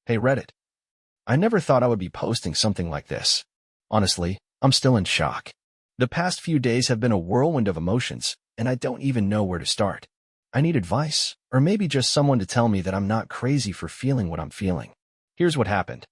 Hey Reddit. I never thought I would be posting something like this. Honestly, I'm still in shock. The past few days have been a whirlwind of emotions, and I don't even know where to start. I need advice, or maybe just someone to tell me that I'm not crazy for feeling what I'm feeling. Here's what happened.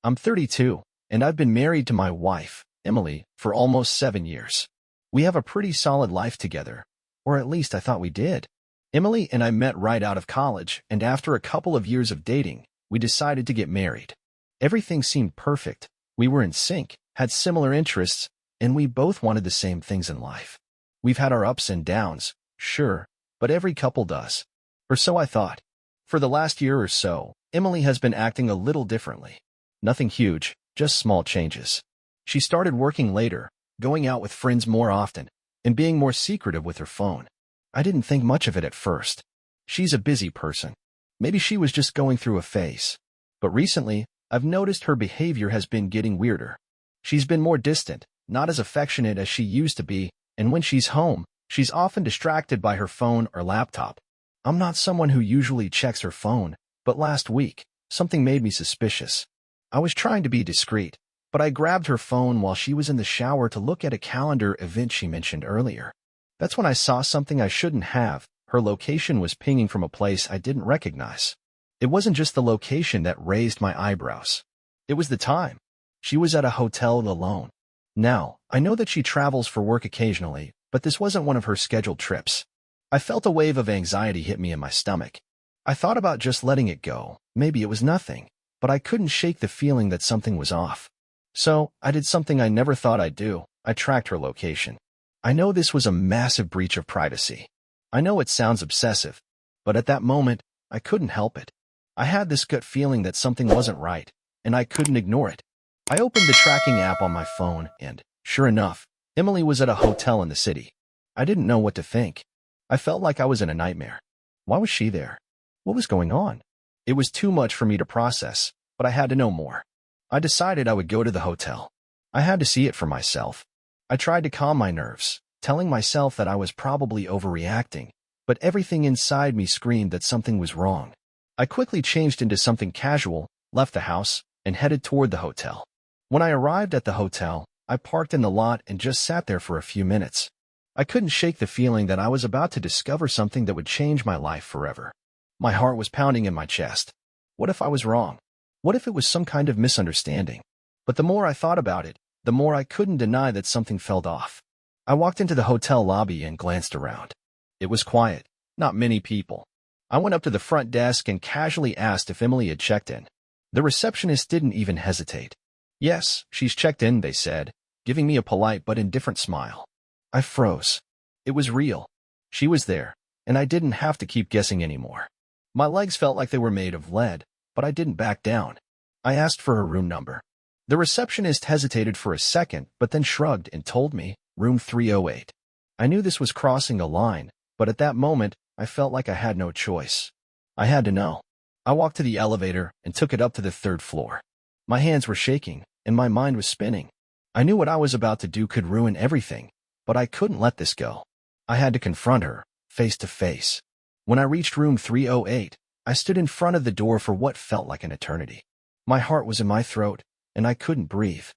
I'm 32, and I've been married to my wife, Emily, for almost 7 years. We have a pretty solid life together, or at least I thought we did. Emily and I met right out of college, and after a couple of years of dating, we decided to get married. Everything seemed perfect. We were in sync, had similar interests, and we both wanted the same things in life. We've had our ups and downs, sure, but every couple does. Or so I thought. For the last year or so, Emily has been acting a little differently. Nothing huge, just small changes. She started working later, going out with friends more often, and being more secretive with her phone. I didn't think much of it at first. She's a busy person. Maybe she was just going through a phase. But recently, I've noticed her behavior has been getting weirder. She's been more distant, not as affectionate as she used to be, and when she's home, she's often distracted by her phone or laptop. I'm not someone who usually checks her phone, but last week, something made me suspicious. I was trying to be discreet, but I grabbed her phone while she was in the shower to look at a calendar event she mentioned earlier. That's when I saw something I shouldn't have. Her location was pinging from a place I didn't recognize. It wasn't just the location that raised my eyebrows. It was the time. She was at a hotel alone. Now, I know that she travels for work occasionally, but this wasn't one of her scheduled trips. I felt a wave of anxiety hit me in my stomach. I thought about just letting it go. Maybe it was nothing, but I couldn't shake the feeling that something was off. So, I did something I never thought I'd do. I tracked her location. I know this was a massive breach of privacy. I know it sounds obsessive, but at that moment, I couldn't help it. I had this gut feeling that something wasn't right, and I couldn't ignore it. I opened the tracking app on my phone, and, sure enough, Emily was at a hotel in the city. I didn't know what to think. I felt like I was in a nightmare. Why was she there? What was going on? It was too much for me to process, but I had to know more. I decided I would go to the hotel. I had to see it for myself. I tried to calm my nerves, telling myself that I was probably overreacting, but everything inside me screamed that something was wrong. I quickly changed into something casual, left the house, and headed toward the hotel. When I arrived at the hotel, I parked in the lot and just sat there for a few minutes. I couldn't shake the feeling that I was about to discover something that would change my life forever. My heart was pounding in my chest. What if I was wrong? What if it was some kind of misunderstanding? But the more I thought about it, the more I couldn't deny that something felt off. I walked into the hotel lobby and glanced around. It was quiet, not many people. I went up to the front desk and casually asked if Emily had checked in. The receptionist didn't even hesitate. Yes, she's checked in, they said, giving me a polite but indifferent smile. I froze. It was real. She was there, and I didn't have to keep guessing anymore. My legs felt like they were made of lead, but I didn't back down. I asked for her room number. The receptionist hesitated for a second, but then shrugged and told me, room 308. I knew this was crossing a line, but at that moment, I felt like I had no choice. I had to know. I walked to the elevator and took it up to the 3rd floor. My hands were shaking, and my mind was spinning. I knew what I was about to do could ruin everything, but I couldn't let this go. I had to confront her, face to face. When I reached room 308, I stood in front of the door for what felt like an eternity. My heart was in my throat, and I couldn't breathe.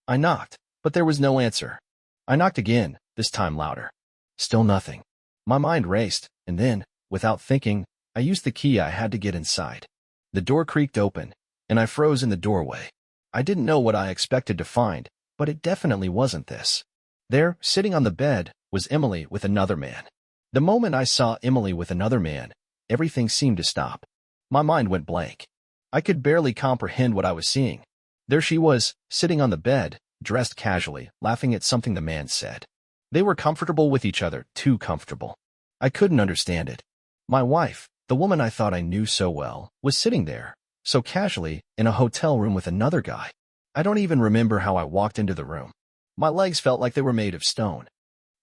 I knocked, but there was no answer. I knocked again, this time louder. Still nothing. My mind raced, and then, without thinking, I used the key I had to get inside. The door creaked open, and I froze in the doorway. I didn't know what I expected to find, but it definitely wasn't this. There, sitting on the bed, was Emily with another man. The moment I saw Emily with another man, everything seemed to stop. My mind went blank. I could barely comprehend what I was seeing. There she was, sitting on the bed, dressed casually, laughing at something the man said. They were comfortable with each other, too comfortable. I couldn't understand it. My wife, the woman I thought I knew so well, was sitting there, so casually, in a hotel room with another guy. I don't even remember how I walked into the room. My legs felt like they were made of stone.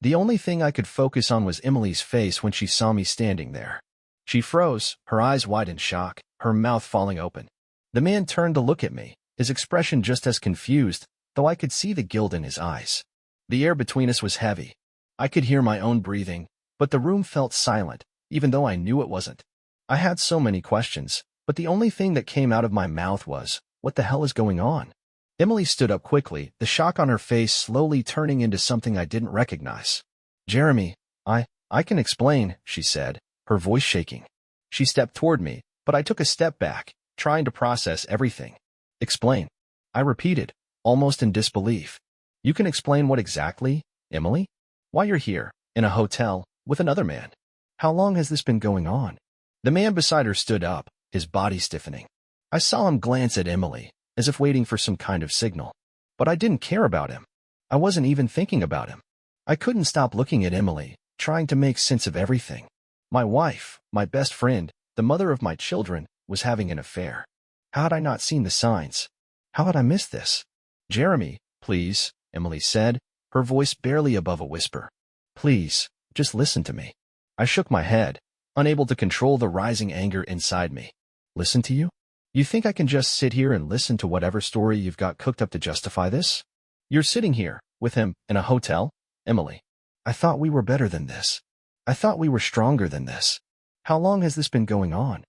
The only thing I could focus on was Emily's face when she saw me standing there. She froze, her eyes wide in shock, her mouth falling open. The man turned to look at me, his expression just as confused, though I could see the guilt in his eyes. The air between us was heavy. I could hear my own breathing, but the room felt silent, even though I knew it wasn't. I had so many questions, but but the only thing that came out of my mouth was, "What the hell is going on?" Emily stood up quickly, the shock on her face slowly turning into something I didn't recognize. "Jeremy, I can explain," she said, her voice shaking. She stepped toward me, but I took a step back, trying to process everything. "Explain," I repeated, almost in disbelief. "You can explain what exactly, Emily? Why you're here, in a hotel, with another man? How long has this been going on?" The man beside her stood up, his body stiffening. I saw him glance at Emily, as if waiting for some kind of signal. But I didn't care about him. I wasn't even thinking about him. I couldn't stop looking at Emily, trying to make sense of everything. My wife, my best friend, the mother of my children, was having an affair. How had I not seen the signs? How had I missed this? "Jeremy, please," Emily said, her voice barely above a whisper. "Please, just listen to me." I shook my head, unable to control the rising anger inside me. "Listen to you? You think I can just sit here and listen to whatever story you've got cooked up to justify this? You're sitting here, with him, in a hotel? Emily, I thought we were better than this. I thought we were stronger than this. How long has this been going on?"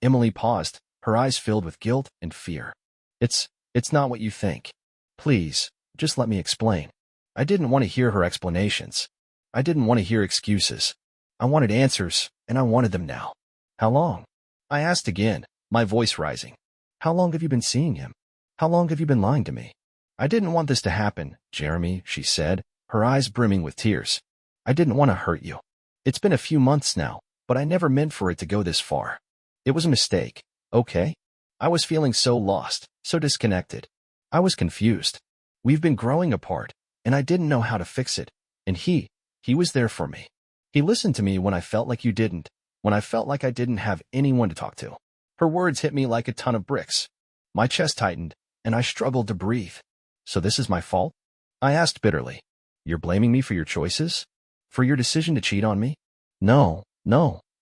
Emily paused, her eyes filled with guilt and fear. It's not what you think. Please, just let me explain." I didn't want to hear her explanations. I didn't want to hear excuses. I wanted answers, and I wanted them now. "How long?" I asked again, my voice rising. "How long have you been seeing him? How long have you been lying to me?" "I didn't want this to happen, Jeremy," she said, her eyes brimming with tears. "I didn't want to hurt you. It's been a few months now, but I never meant for it to go this far. It was a mistake, okay? I was feeling so lost, so disconnected. I was confused. We've been growing apart, and I didn't know how to fix it. And he was there for me. He listened to me when I felt like you didn't, when I felt like I didn't have anyone to talk to." Her words hit me like a ton of bricks. My chest tightened, and I struggled to breathe. "So this is my fault?" I asked bitterly. "You're blaming me for your choices? For your decision to cheat on me?" No,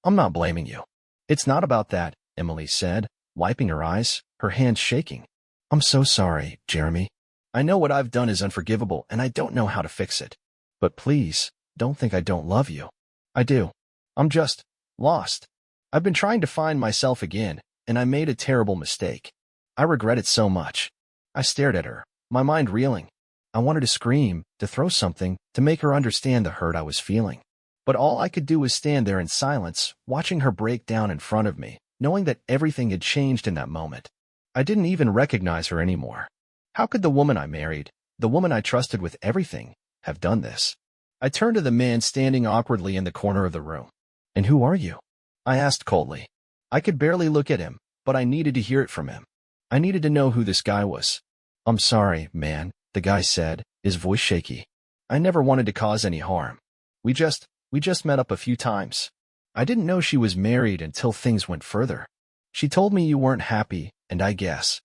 I'm not blaming you. "It's not about that," Emily said, wiping her eyes, her hands shaking. "I'm so sorry, Jeremy. I know what I've done is unforgivable, and I don't know how to fix it. But please, don't think I don't love you. I do. I'm just lost. I've been trying to find myself again, and I made a terrible mistake. I regret it so much." I stared at her, my mind reeling. I wanted to scream, to throw something, to make her understand the hurt I was feeling. But all I could do was stand there in silence, watching her break down in front of me, knowing that everything had changed in that moment. I didn't even recognize her anymore. How could the woman I married, the woman I trusted with everything, have done this? I turned to the man standing awkwardly in the corner of the room. "And who are you?" I asked coldly. I could barely look at him, but I needed to hear it from him. I needed to know who this guy was. "I'm sorry, man," the guy said, his voice shaky. "I never wanted to cause any harm. We just met up a few times. I didn't know she was married until things went further. She told me you weren't happy, and I guess.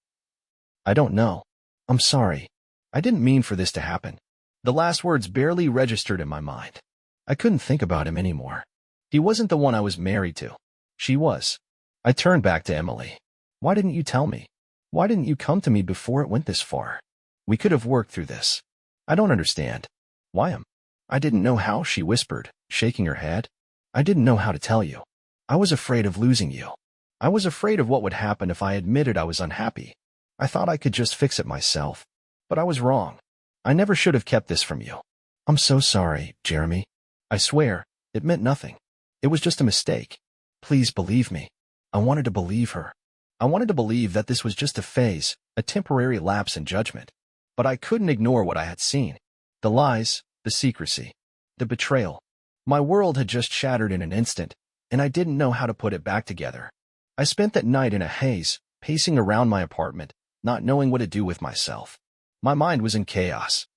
I don't know. I'm sorry. I didn't mean for this to happen." The last words barely registered in my mind. I couldn't think about him anymore. He wasn't the one I was married to. She was. I turned back to Emily. "Why didn't you tell me? Why didn't you come to me before it went this far? We could have worked through this." "I don't understand." "Why am I didn't know how," she whispered, shaking her head. "I didn't know how to tell you. I was afraid of losing you. I was afraid of what would happen if I admitted I was unhappy. I thought I could just fix it myself. But I was wrong. I never should have kept this from you. I'm so sorry, Jeremy. I swear, it meant nothing. It was just a mistake. Please believe me." I wanted to believe her. I wanted to believe that this was just a phase, a temporary lapse in judgment. But I couldn't ignore what I had seen. The lies, the secrecy, the betrayal. My world had just shattered in an instant, and I didn't know how to put it back together. I spent that night in a haze, pacing around my apartment, not knowing what to do with myself. My mind was in chaos.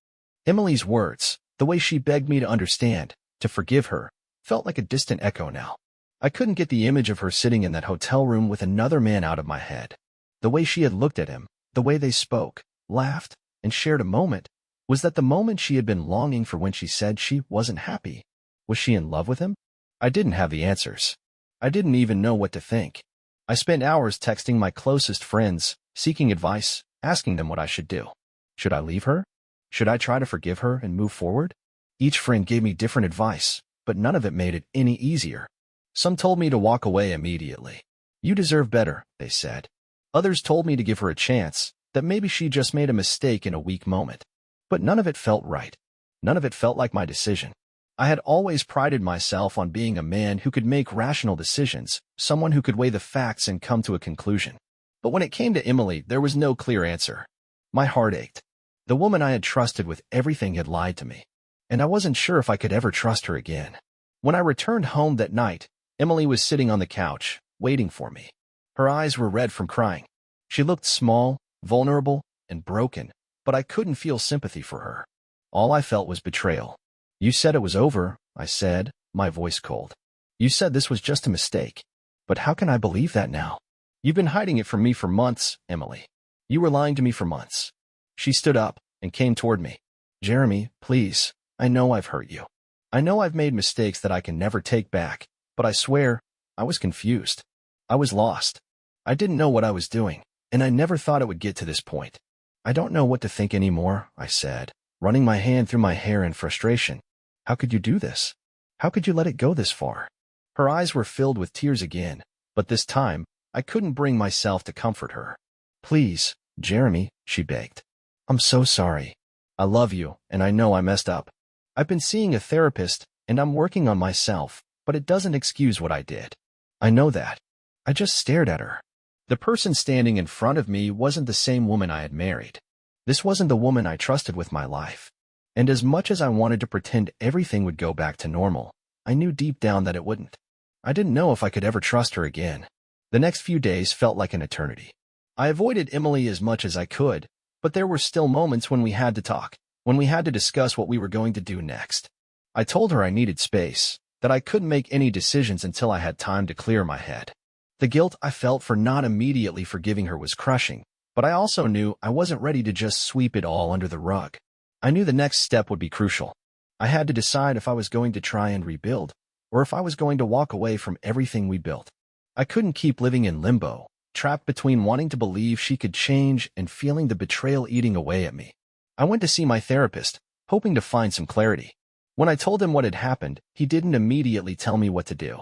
Emily's words, the way she begged me to understand, to forgive her, felt like a distant echo now. I couldn't get the image of her sitting in that hotel room with another man out of my head. The way she had looked at him, the way they spoke, laughed, and shared a moment, was that the moment she had been longing for when she said she wasn't happy? Was she in love with him? I didn't have the answers. I didn't even know what to think. I spent hours texting my closest friends, seeking advice, asking them what I should do. Should I leave her? Should I try to forgive her and move forward? Each friend gave me different advice, but none of it made it any easier. Some told me to walk away immediately. You deserve better, they said. Others told me to give her a chance, that maybe she just made a mistake in a weak moment. But none of it felt right. None of it felt like my decision. I had always prided myself on being a man who could make rational decisions, someone who could weigh the facts and come to a conclusion. But when it came to Emily, there was no clear answer. My heart ached. The woman I had trusted with everything had lied to me, and I wasn't sure if I could ever trust her again. When I returned home that night, Emily was sitting on the couch, waiting for me. Her eyes were red from crying. She looked small, vulnerable, and broken, but I couldn't feel sympathy for her. All I felt was betrayal. You said it was over, I said, my voice cold. You said this was just a mistake. But how can I believe that now? You've been hiding it from me for months, Emily. You were lying to me for months. She stood up and came toward me. Jeremy, please, I know I've hurt you. I know I've made mistakes that I can never take back, but I swear, I was confused. I was lost. I didn't know what I was doing, and I never thought it would get to this point. I don't know what to think anymore, I said, running my hand through my hair in frustration. How could you do this? How could you let it go this far? Her eyes were filled with tears again, but this time, I couldn't bring myself to comfort her. Please, Jeremy, she begged. I'm so sorry. I love you, and I know I messed up. I've been seeing a therapist, and I'm working on myself, but it doesn't excuse what I did. I know that. I just stared at her. The person standing in front of me wasn't the same woman I had married. This wasn't the woman I trusted with my life. And as much as I wanted to pretend everything would go back to normal, I knew deep down that it wouldn't. I didn't know if I could ever trust her again. The next few days felt like an eternity. I avoided Emily as much as I could, but there were still moments when we had to talk, when we had to discuss what we were going to do next. I told her I needed space, that I couldn't make any decisions until I had time to clear my head. The guilt I felt for not immediately forgiving her was crushing, but I also knew I wasn't ready to just sweep it all under the rug. I knew the next step would be crucial. I had to decide if I was going to try and rebuild, or if I was going to walk away from everything we built. I couldn't keep living in limbo, trapped between wanting to believe she could change and feeling the betrayal eating away at me. I went to see my therapist, hoping to find some clarity. When I told him what had happened, he didn't immediately tell me what to do.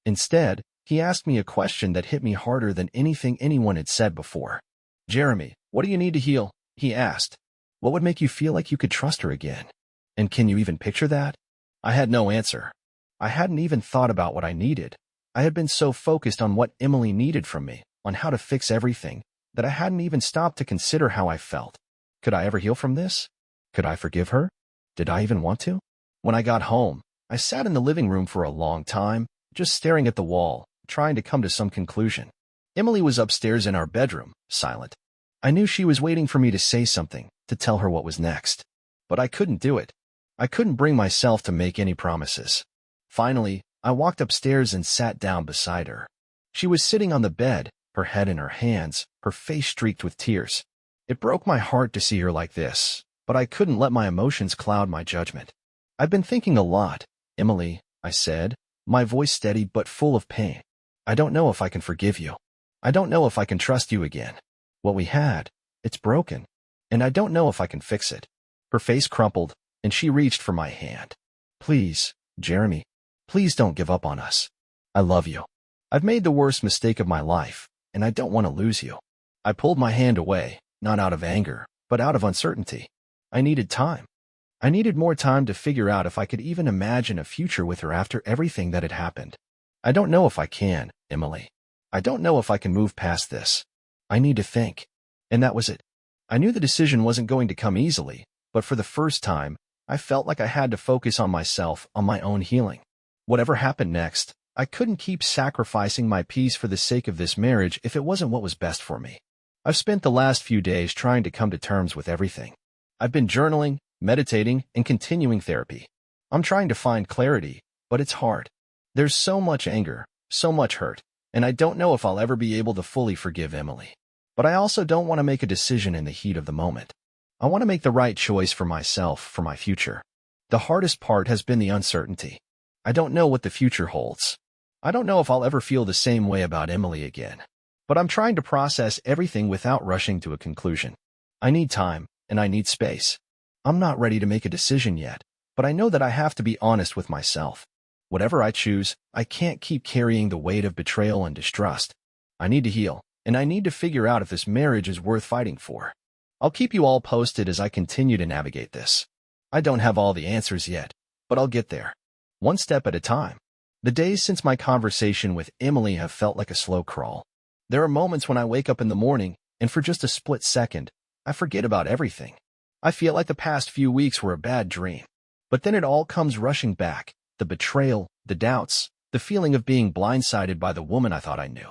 Instead, he asked me a question that hit me harder than anything anyone had said before. Jeremy, what do you need to heal? He asked. What would make you feel like you could trust her again? And can you even picture that? I had no answer. I hadn't even thought about what I needed. I had been so focused on what Emily needed from me, on how to fix everything, that I hadn't even stopped to consider how I felt. Could I ever heal from this? Could I forgive her? Did I even want to? When I got home, I sat in the living room for a long time, just staring at the wall, trying to come to some conclusion. Emily was upstairs in our bedroom, silent. I knew she was waiting for me to say something, to tell her what was next. But I couldn't do it. I couldn't bring myself to make any promises. Finally, I walked upstairs and sat down beside her. She was sitting on the bed, her head in her hands, her face streaked with tears. It broke my heart to see her like this, but I couldn't let my emotions cloud my judgment. I've been thinking a lot, Emily, I said, my voice steady but full of pain. I don't know if I can forgive you. I don't know if I can trust you again. What we had, it's broken, and I don't know if I can fix it. Her face crumpled, and she reached for my hand. Please, Jeremy, please don't give up on us. I love you. I've made the worst mistake of my life, and I don't want to lose you. I pulled my hand away, not out of anger, but out of uncertainty. I needed time. I needed more time to figure out if I could even imagine a future with her after everything that had happened. I don't know if I can, Emily. I don't know if I can move past this. I need to think. And that was it. I knew the decision wasn't going to come easily, but for the first time, I felt like I had to focus on myself, on my own healing. Whatever happened next, I couldn't keep sacrificing my peace for the sake of this marriage if it wasn't what was best for me. I've spent the last few days trying to come to terms with everything. I've been journaling, meditating, and continuing therapy. I'm trying to find clarity, but it's hard. There's so much anger, so much hurt, and I don't know if I'll ever be able to fully forgive Emily. But I also don't want to make a decision in the heat of the moment. I want to make the right choice for myself, for my future. The hardest part has been the uncertainty. I don't know what the future holds. I don't know if I'll ever feel the same way about Emily again. But I'm trying to process everything without rushing to a conclusion. I need time, and I need space. I'm not ready to make a decision yet, but I know that I have to be honest with myself. Whatever I choose, I can't keep carrying the weight of betrayal and distrust. I need to heal, and I need to figure out if this marriage is worth fighting for. I'll keep you all posted as I continue to navigate this. I don't have all the answers yet, but I'll get there. One step at a time. The days since my conversation with Emily have felt like a slow crawl. There are moments when I wake up in the morning, and for just a split second, I forget about everything. I feel like the past few weeks were a bad dream. But then it all comes rushing back, the betrayal, the doubts, the feeling of being blindsided by the woman I thought I knew.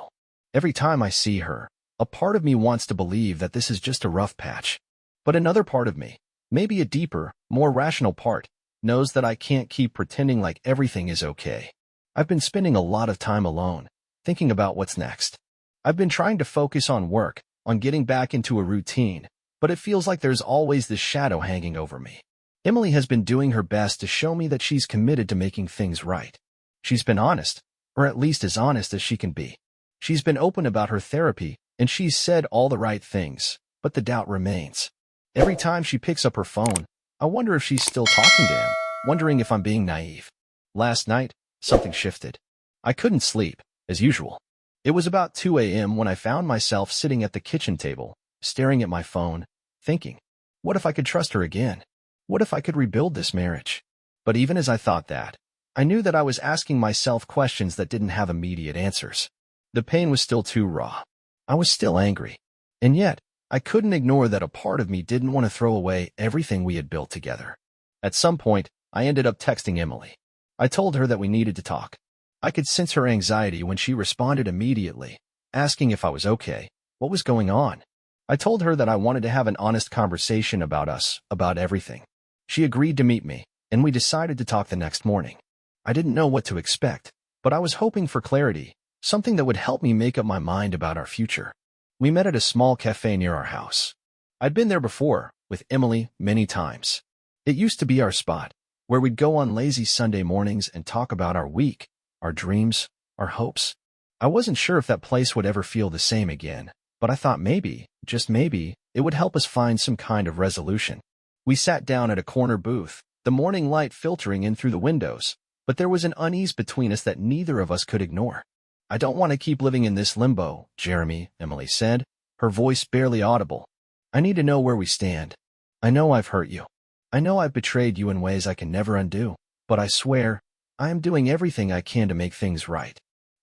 Every time I see her, a part of me wants to believe that this is just a rough patch. But another part of me, maybe a deeper, more rational part, knows that I can't keep pretending like everything is okay. I've been spending a lot of time alone, thinking about what's next. I've been trying to focus on work, on getting back into a routine, but it feels like there's always this shadow hanging over me. Emily has been doing her best to show me that she's committed to making things right. She's been honest, or at least as honest as she can be. She's been open about her therapy, and she's said all the right things, but the doubt remains. Every time she picks up her phone, I wonder if she's still talking to him, wondering if I'm being naive. Last night, something shifted. I couldn't sleep, as usual. It was about 2 a.m. when I found myself sitting at the kitchen table, staring at my phone, thinking, what if I could trust her again? What if I could rebuild this marriage? But even as I thought that, I knew that I was asking myself questions that didn't have immediate answers. The pain was still too raw. I was still angry. And yet, I couldn't ignore that a part of me didn't want to throw away everything we had built together. At some point, I ended up texting Emily. I told her that we needed to talk. I could sense her anxiety when she responded immediately, asking if I was okay, what was going on. I told her that I wanted to have an honest conversation about us, about everything. She agreed to meet me, and we decided to talk the next morning. I didn't know what to expect, but I was hoping for clarity, something that would help me make up my mind about our future. We met at a small cafe near our house. I'd been there before, with Emily, many times. It used to be our spot, where we'd go on lazy Sunday mornings and talk about our week, our dreams, our hopes. I wasn't sure if that place would ever feel the same again, but I thought maybe, just maybe, it would help us find some kind of resolution. We sat down at a corner booth, the morning light filtering in through the windows, but there was an unease between us that neither of us could ignore. I don't want to keep living in this limbo, Jeremy, Emily said, her voice barely audible. I need to know where we stand. I know I've hurt you. I know I've betrayed you in ways I can never undo, but I swear, I am doing everything I can to make things right.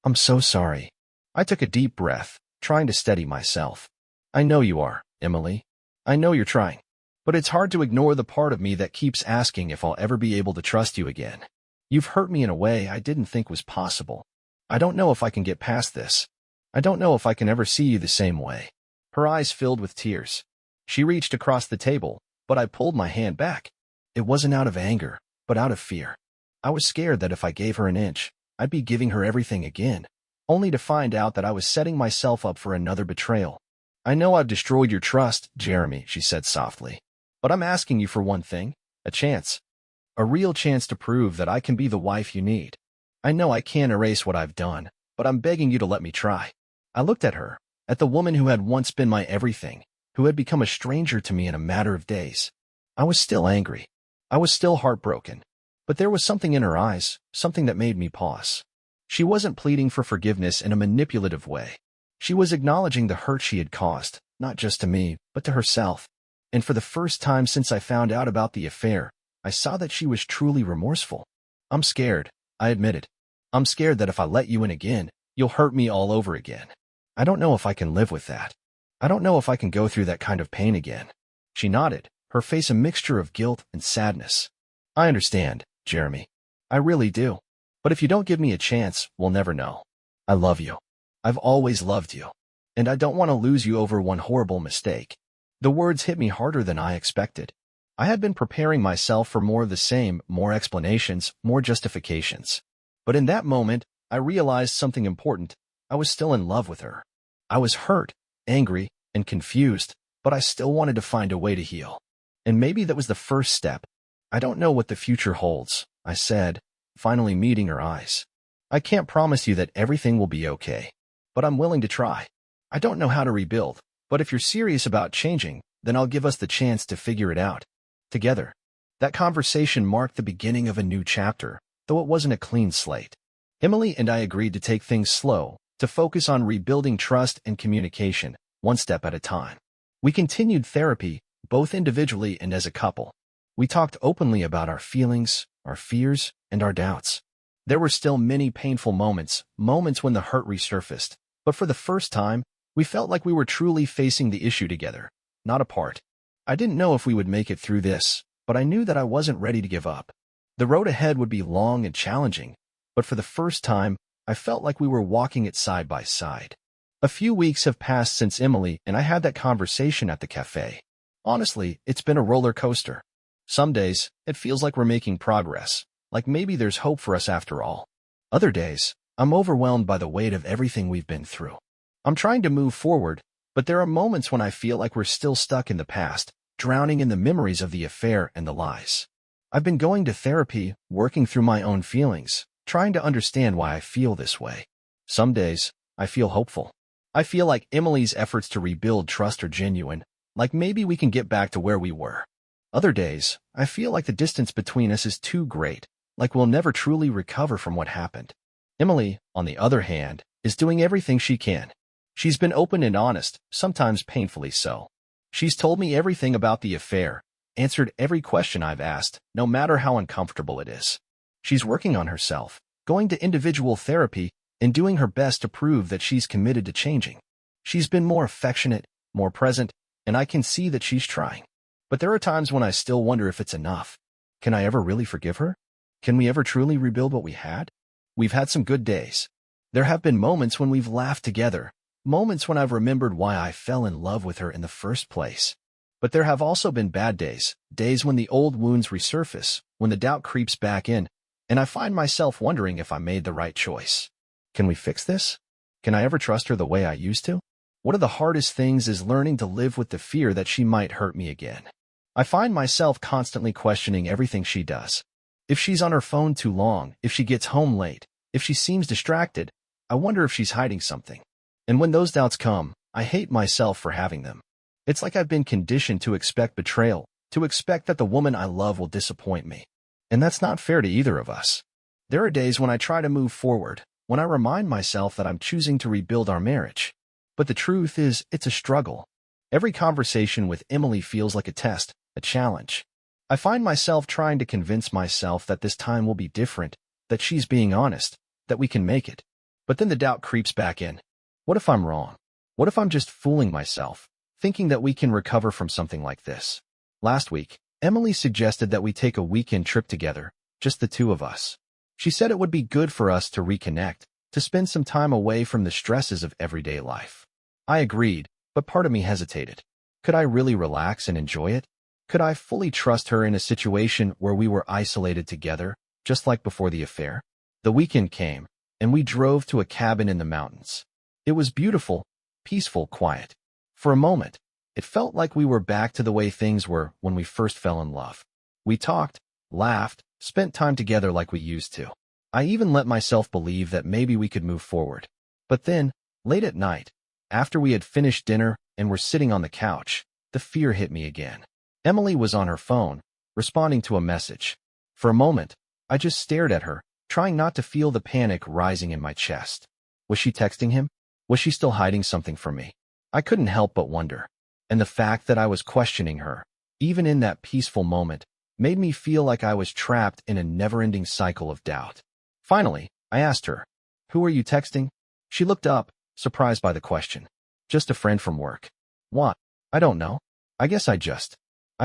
I'm so sorry. I took a deep breath, trying to steady myself. I know you are, Emily. I know you're trying. But it's hard to ignore the part of me that keeps asking if I'll ever be able to trust you again. You've hurt me in a way I didn't think was possible. I don't know if I can get past this. I don't know if I can ever see you the same way. Her eyes filled with tears. She reached across the table, but I pulled my hand back. It wasn't out of anger, but out of fear. I was scared that if I gave her an inch, I'd be giving her everything again, only to find out that I was setting myself up for another betrayal. I know I've destroyed your trust, Jeremy, she said softly. But I'm asking you for one thing, a chance. A real chance to prove that I can be the wife you need. I know I can't erase what I've done, but I'm begging you to let me try. I looked at her, at the woman who had once been my everything, who had become a stranger to me in a matter of days. I was still angry. I was still heartbroken. But there was something in her eyes, something that made me pause. She wasn't pleading for forgiveness in a manipulative way. She was acknowledging the hurt she had caused, not just to me, but to herself. And for the first time since I found out about the affair, I saw that she was truly remorseful. I'm scared, I admitted. I'm scared that if I let you in again, you'll hurt me all over again. I don't know if I can live with that. I don't know if I can go through that kind of pain again. She nodded, her face a mixture of guilt and sadness. I understand, Jeremy. I really do. But if you don't give me a chance, we'll never know. I love you. I've always loved you. And I don't want to lose you over one horrible mistake. The words hit me harder than I expected. I had been preparing myself for more of the same, more explanations, more justifications. But in that moment, I realized something important. I was still in love with her. I was hurt, angry, and confused, but I still wanted to find a way to heal. And maybe that was the first step. I don't know what the future holds, I said, finally meeting her eyes. I can't promise you that everything will be okay, but I'm willing to try. I don't know how to rebuild, but if you're serious about changing, then I'll give us the chance to figure it out. Together. That conversation marked the beginning of a new chapter, though it wasn't a clean slate. Emily and I agreed to take things slow, to focus on rebuilding trust and communication, one step at a time. We continued therapy, both individually and as a couple. We talked openly about our feelings, our fears, and our doubts. There were still many painful moments when the hurt resurfaced, but for the first time, we felt like we were truly facing the issue together, not apart. I didn't know if we would make it through this, but I knew that I wasn't ready to give up. The road ahead would be long and challenging, but for the first time, I felt like we were walking it side by side. A few weeks have passed since Emily and I had that conversation at the cafe. Honestly, it's been a roller coaster. Some days, it feels like we're making progress, like maybe there's hope for us after all. Other days, I'm overwhelmed by the weight of everything we've been through. I'm trying to move forward, but there are moments when I feel like we're still stuck in the past, drowning in the memories of the affair and the lies. I've been going to therapy, working through my own feelings, trying to understand why I feel this way. Some days, I feel hopeful. I feel like Emily's efforts to rebuild trust are genuine, like maybe we can get back to where we were. Other days, I feel like the distance between us is too great, like we'll never truly recover from what happened. Emily, on the other hand, is doing everything she can. She's been open and honest, sometimes painfully so. She's told me everything about the affair, answered every question I've asked, no matter how uncomfortable it is. She's working on herself, going to individual therapy, and doing her best to prove that she's committed to changing. She's been more affectionate, more present, and I can see that she's trying. But there are times when I still wonder if it's enough. Can I ever really forgive her? Can we ever truly rebuild what we had? We've had some good days. There have been moments when we've laughed together, moments when I've remembered why I fell in love with her in the first place. But there have also been bad days, days when the old wounds resurface, when the doubt creeps back in, and I find myself wondering if I made the right choice. Can we fix this? Can I ever trust her the way I used to? One of the hardest things is learning to live with the fear that she might hurt me again. I find myself constantly questioning everything she does. If she's on her phone too long, if she gets home late, if she seems distracted, I wonder if she's hiding something. And when those doubts come, I hate myself for having them. It's like I've been conditioned to expect betrayal, to expect that the woman I love will disappoint me. And that's not fair to either of us. There are days when I try to move forward, when I remind myself that I'm choosing to rebuild our marriage. But the truth is, it's a struggle. Every conversation with Emily feels like a test, a challenge. I find myself trying to convince myself that this time will be different, that she's being honest, that we can make it. But then the doubt creeps back in. What if I'm wrong? What if I'm just fooling myself, thinking that we can recover from something like this? Last week, Emily suggested that we take a weekend trip together, just the two of us. She said it would be good for us to reconnect, to spend some time away from the stresses of everyday life. I agreed, but part of me hesitated. Could I really relax and enjoy it? Could I fully trust her in a situation where we were isolated together, just like before the affair? The weekend came, and we drove to a cabin in the mountains. It was beautiful, peaceful, quiet. For a moment, it felt like we were back to the way things were when we first fell in love. We talked, laughed, spent time together like we used to. I even let myself believe that maybe we could move forward. But then, late at night, after we had finished dinner and were sitting on the couch, the fear hit me again. Emily was on her phone, responding to a message. For a moment, I just stared at her, trying not to feel the panic rising in my chest. Was she texting him? Was she still hiding something from me? I couldn't help but wonder. And the fact that I was questioning her, even in that peaceful moment, made me feel like I was trapped in a never-ending cycle of doubt. Finally, I asked her, "Who are you texting?" She looked up, surprised by the question. "Just a friend from work." "What?" "I don't know. I guess I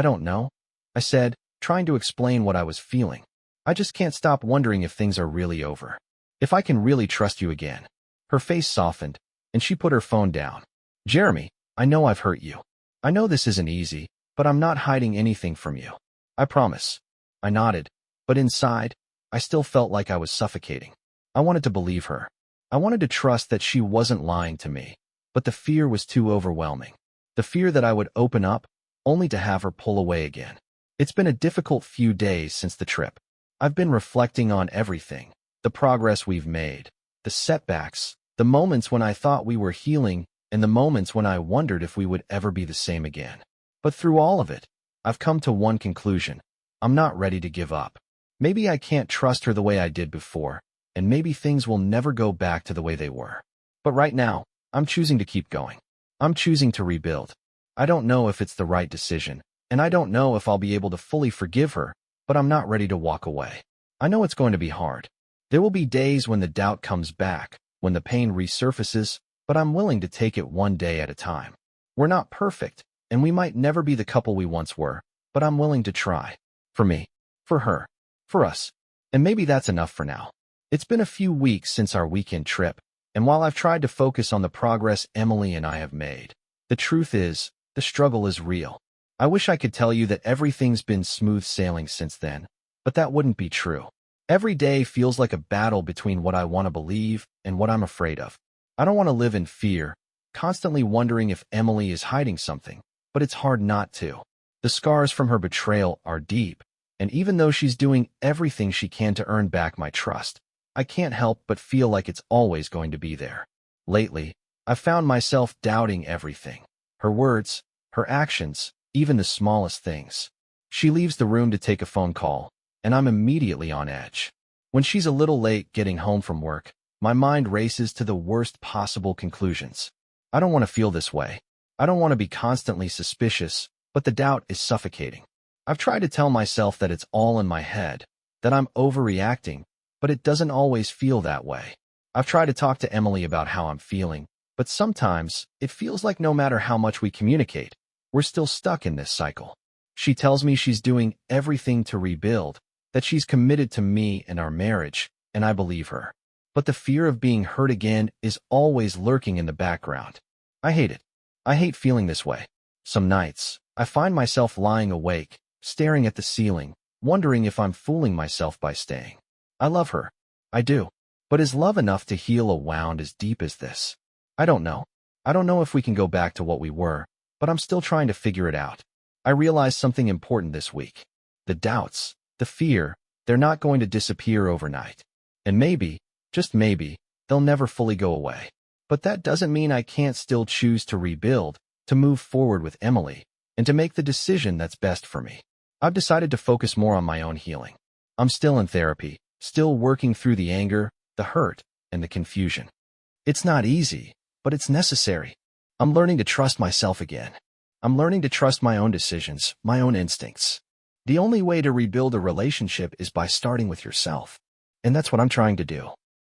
don't know," I said, trying to explain what I was feeling. "I just can't stop wondering if things are really over. If I can really trust you again." Her face softened, and she put her phone down. "Jeremy, I know I've hurt you. I know this isn't easy, but I'm not hiding anything from you. I promise." I nodded, but inside, I still felt like I was suffocating. I wanted to believe her. I wanted to trust that she wasn't lying to me, but the fear was too overwhelming. The fear that I would open up, only to have her pull away again. It's been a difficult few days since the trip. I've been reflecting on everything, the progress we've made, the setbacks, the moments when I thought we were healing, and the moments when I wondered if we would ever be the same again. But through all of it, I've come to one conclusion. I'm not ready to give up. Maybe I can't trust her the way I did before, and maybe things will never go back to the way they were. But right now, I'm choosing to keep going. I'm choosing to rebuild. I don't know if it's the right decision, and I don't know if I'll be able to fully forgive her, but I'm not ready to walk away. I know it's going to be hard. There will be days when the doubt comes back, when the pain resurfaces, but I'm willing to take it one day at a time. We're not perfect, and we might never be the couple we once were, but I'm willing to try. For me, for her, for us. And maybe that's enough for now. It's been a few weeks since our weekend trip, and while I've tried to focus on the progress Emily and I have made, the truth is, the struggle is real. I wish I could tell you that everything's been smooth sailing since then, but that wouldn't be true. Every day feels like a battle between what I want to believe and what I'm afraid of. I don't want to live in fear, constantly wondering if Emily is hiding something, but it's hard not to. The scars from her betrayal are deep, and even though she's doing everything she can to earn back my trust, I can't help but feel like it's always going to be there. Lately, I've found myself doubting everything. Her words, her actions, even the smallest things. She leaves the room to take a phone call, and I'm immediately on edge. When she's a little late getting home from work, my mind races to the worst possible conclusions. I don't want to feel this way. I don't want to be constantly suspicious, but the doubt is suffocating. I've tried to tell myself that it's all in my head, that I'm overreacting, but it doesn't always feel that way. I've tried to talk to Emily about how I'm feeling, but sometimes it feels like no matter how much we communicate, we're still stuck in this cycle. She tells me she's doing everything to rebuild, that she's committed to me and our marriage, and I believe her. But the fear of being hurt again is always lurking in the background. I hate it. I hate feeling this way. Some nights, I find myself lying awake, staring at the ceiling, wondering if I'm fooling myself by staying. I love her. I do. But is love enough to heal a wound as deep as this? I don't know. I don't know if we can go back to what we were, but I'm still trying to figure it out. I realized something important this week. The doubts, the fear, they're not going to disappear overnight. And maybe, just maybe, they'll never fully go away. But that doesn't mean I can't still choose to rebuild, to move forward with Emily, and to make the decision that's best for me. I've decided to focus more on my own healing. I'm still in therapy, still working through the anger, the hurt, and the confusion. It's not easy, but it's necessary. I'm learning to trust myself again. I'm learning to trust my own decisions, my own instincts. The only way to rebuild a relationship is by starting with yourself. And that's what I'm trying to do.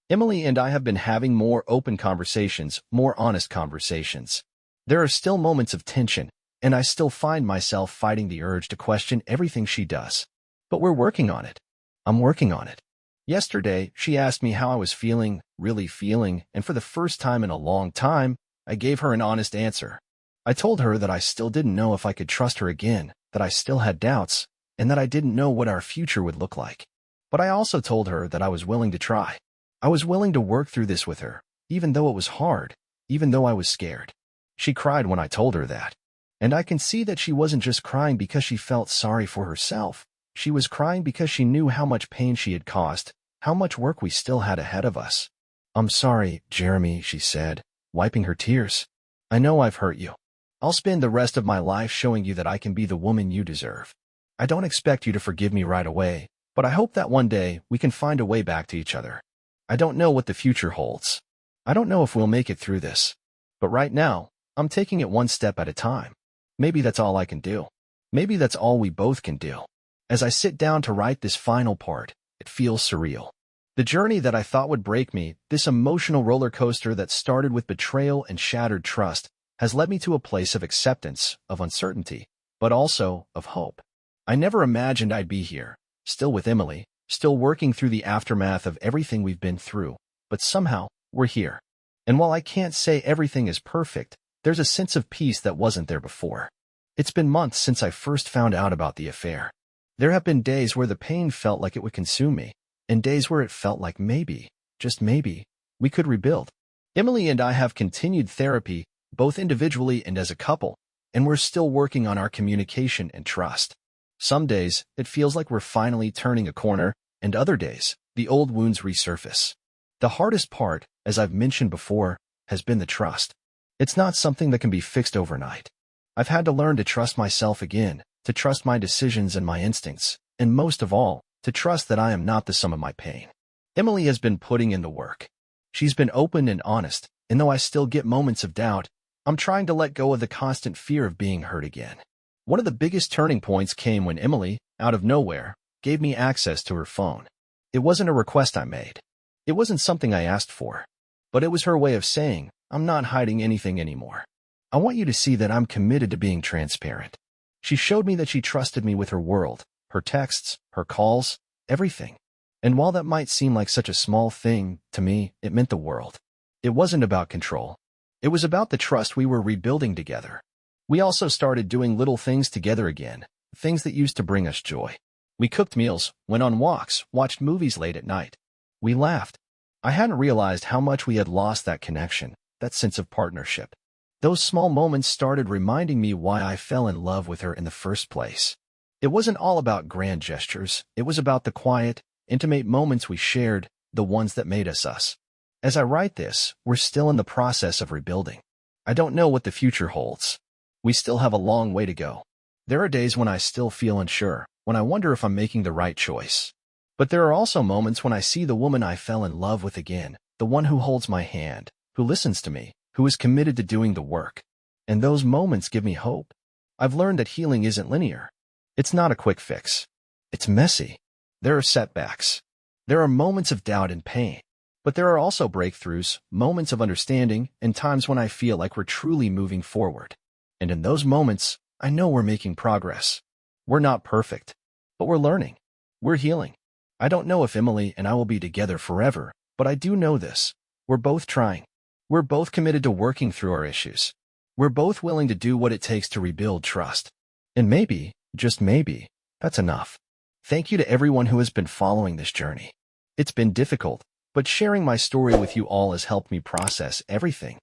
Emily and I have been having more open conversations, more honest conversations. There are still moments of tension, and I still find myself fighting the urge to question everything she does. But we're working on it. I'm working on it. Yesterday, she asked me how I was feeling, really feeling, and for the first time in a long time, I gave her an honest answer. I told her that I still didn't know if I could trust her again, that I still had doubts, and that I didn't know what our future would look like. But I also told her that I was willing to try. I was willing to work through this with her, even though it was hard, even though I was scared. She cried when I told her that. And I can see that she wasn't just crying because she felt sorry for herself. She was crying because she knew how much pain she had caused, how much work we still had ahead of us. I'm sorry, Jeremy, she said, wiping her tears. I know I've hurt you. I'll spend the rest of my life showing you that I can be the woman you deserve. I don't expect you to forgive me right away, but I hope that one day we can find a way back to each other. I don't know what the future holds. I don't know if we'll make it through this. But right now, I'm taking it one step at a time. Maybe that's all I can do. Maybe that's all we both can do. As I sit down to write this final part, it feels surreal. The journey that I thought would break me, this emotional roller coaster that started with betrayal and shattered trust, has led me to a place of acceptance, of uncertainty, but also of hope. I never imagined I'd be here, still with Emily, still working through the aftermath of everything we've been through, but somehow, we're here. And while I can't say everything is perfect, there's a sense of peace that wasn't there before. It's been months since I first found out about the affair. There have been days where the pain felt like it would consume me, and days where it felt like maybe, just maybe, we could rebuild. Emily and I have continued therapy, both individually and as a couple, and we're still working on our communication and trust. Some days, it feels like we're finally turning a corner, and other days, the old wounds resurface. The hardest part, as I've mentioned before, has been the trust. It's not something that can be fixed overnight. I've had to learn to trust myself again, to trust my decisions and my instincts, and most of all, to trust that I am not the sum of my pain. Emily has been putting in the work. She's been open and honest, And though I still get moments of doubt, I'm trying to let go of the constant fear of being hurt again. One of the biggest turning points came when Emily, out of nowhere, gave me access to her phone. It wasn't a request I made. It wasn't something I asked for. But it was her way of saying, I'm not hiding anything anymore. I want you to see that I'm committed to being transparent. She showed me that she trusted me with her world, her texts, her calls, everything. And while that might seem like such a small thing, to me, it meant the world. It wasn't about control. It was about the trust we were rebuilding together. We also started doing little things together again, things that used to bring us joy. We cooked meals, went on walks, watched movies late at night. We laughed. I hadn't realized how much we had lost that connection, that sense of partnership. Those small moments started reminding me why I fell in love with her in the first place. It wasn't all about grand gestures. It was about the quiet, intimate moments we shared, the ones that made us us. As I write this, we're still in the process of rebuilding. I don't know what the future holds. We still have a long way to go. There are days when I still feel unsure, when I wonder if I'm making the right choice. But there are also moments when I see the woman I fell in love with again, the one who holds my hand, who listens to me, who is committed to doing the work. And those moments give me hope. I've learned that healing isn't linear. It's not a quick fix. It's messy. There are setbacks. There are moments of doubt and pain. But there are also breakthroughs, moments of understanding, and times when I feel like we're truly moving forward. And in those moments, I know we're making progress. We're not perfect, but we're learning. We're healing. I don't know if Emily and I will be together forever, but I do know this. We're both trying. We're both committed to working through our issues. We're both willing to do what it takes to rebuild trust. And maybe, just maybe, that's enough. Thank you to everyone who has been following this journey. It's been difficult, but sharing my story with you all has helped me process everything.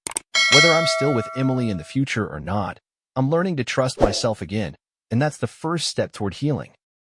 Whether I'm still with Emily in the future or not, I'm learning to trust myself again, and that's the first step toward healing.